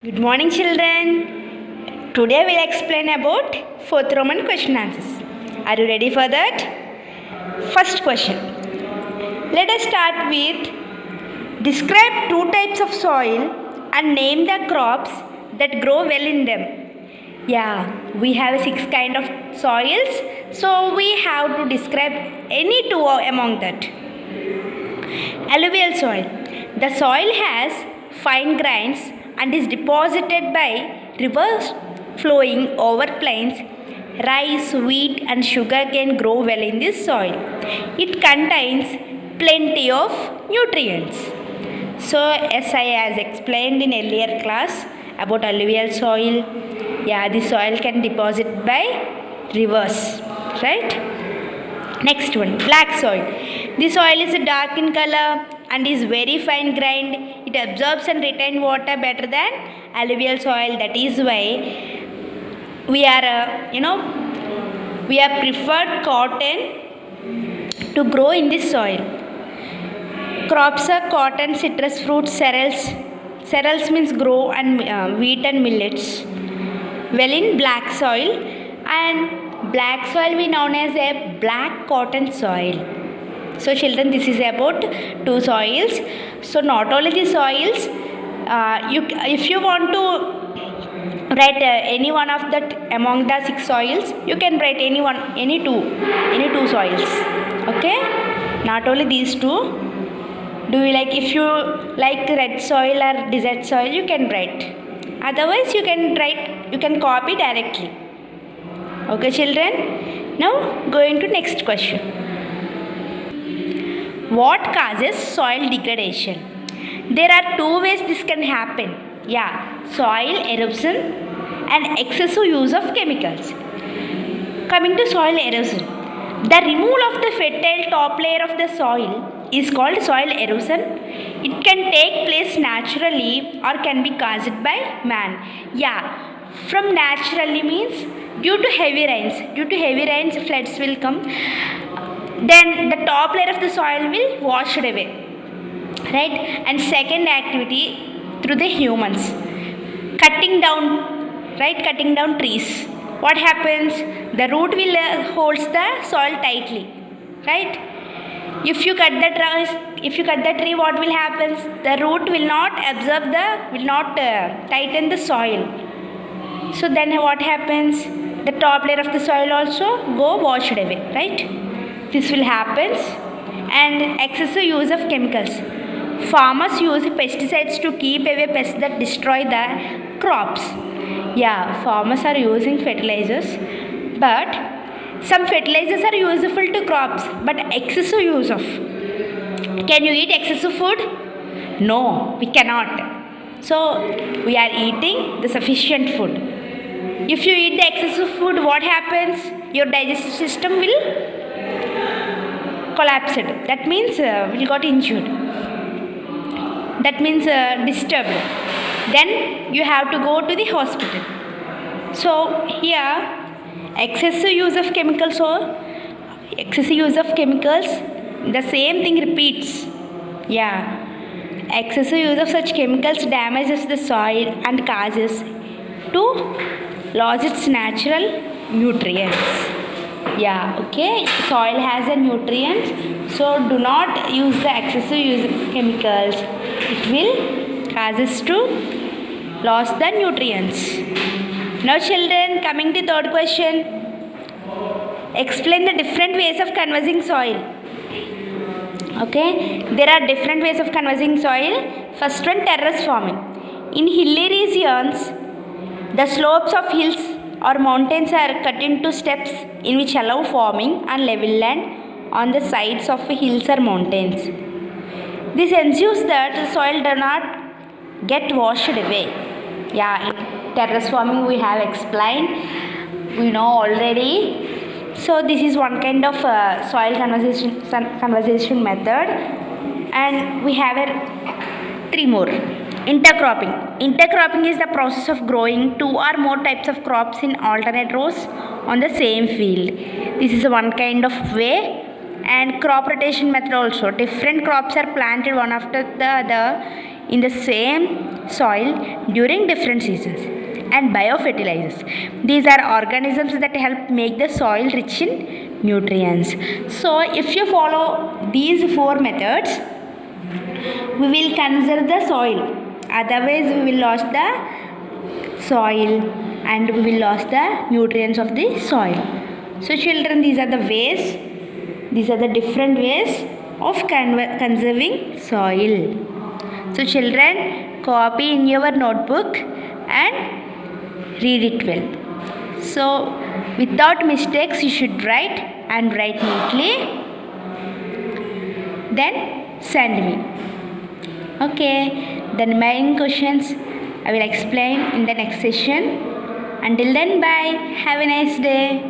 Good morning, children. Today we'll explain about fourth Roman question answers. Are you ready for that? First question. Let us start with describe two types of soil and name the crops that grow well in them. Yeah, we have six kind of soils, so we have to describe any two among that. Alluvial soil. The soil has fine grains and is deposited by rivers flowing over plains. Rice, wheat, and sugar can grow well in this soil. It contains plenty of nutrients. So, as I has explained in earlier class about alluvial soil, the soil can deposit by rivers, right? Next one, black soil. The soil is dark in color and is very fine grained. It absorbs and retains water better than alluvial soil. That is why we are preferred cotton to grow in this soil. Crops are cotton, citrus fruits, cereals. Cereals means grow and wheat and millets. Well in black soil, and black soil we known as a black cotton soil. So children, this is about two soils. So not only the soils, if you want to write any one of that among the six soils, you can write any two soils. Okay, not only these two. Do you like, if you like red soil or desert soil, you can write. Otherwise, you can copy directly. Okay, children. Now going to next question. What causes soil degradation? There are two ways this can happen. Soil erosion and excessive use of chemicals. Coming to soil erosion, the removal of the fertile top layer of the soil is called soil erosion. It can take place naturally or can be caused by man. From naturally means due to heavy rains. Due to heavy rains, floods will come. Then the top layer of the soil will wash it away, right? And second activity through the humans, cutting down trees. What happens? The root will holds the soil tightly, right? If you cut the tree, what will happen? The root will not tighten the soil. So then what happens? The top layer of the soil also go washed away, right? This will happen. And excessive use of chemicals. Farmers use pesticides to keep away pests that destroy the crops. Farmers are using fertilizers, but some fertilizers are useful to crops, but excessive use of. Can you eat excessive food? No, we cannot. So we are eating the sufficient food. If you eat the excessive food, what happens? Your digestive system will collapse. That means will got injured. That means disturbed. Then you have to go to the hospital. So here, excessive use of chemicals, the same thing repeats. Excessive use of such chemicals damages the soil and causes to lose its natural nutrients. Soil has a nutrient, so do not use the excessive use of chemicals. It will causes to lose the nutrients. Now children, coming to third question. Explain the different ways of conversing soil. There are different ways of conversing soil. First one, terrace farming. In hilly regions, the slopes of hills or mountains are cut into steps in which allow farming on level land on the sides of hills or mountains. This ensures that the soil does not get washed away. In terrace farming we have explained, we know already. So this is one kind of soil conservation method, and we have three more. Intercropping. Intercropping is the process of growing two or more types of crops in alternate rows on the same field. This is one kind of way. And crop rotation method also. Different crops are planted one after the other in the same soil during different seasons. And biofertilizers, these are organisms that help make the soil rich in nutrients. So if you follow these four methods, we will conserve the soil, otherwise we will lose the soil and we will lose the nutrients of the soil. So children, these are the ways, these are the different ways of conserving soil. So children, copy in your notebook and read it well. So without mistakes you should write, and write neatly, then send me. Okay, the main questions I will explain in the next session. Until then, bye. Have a nice day.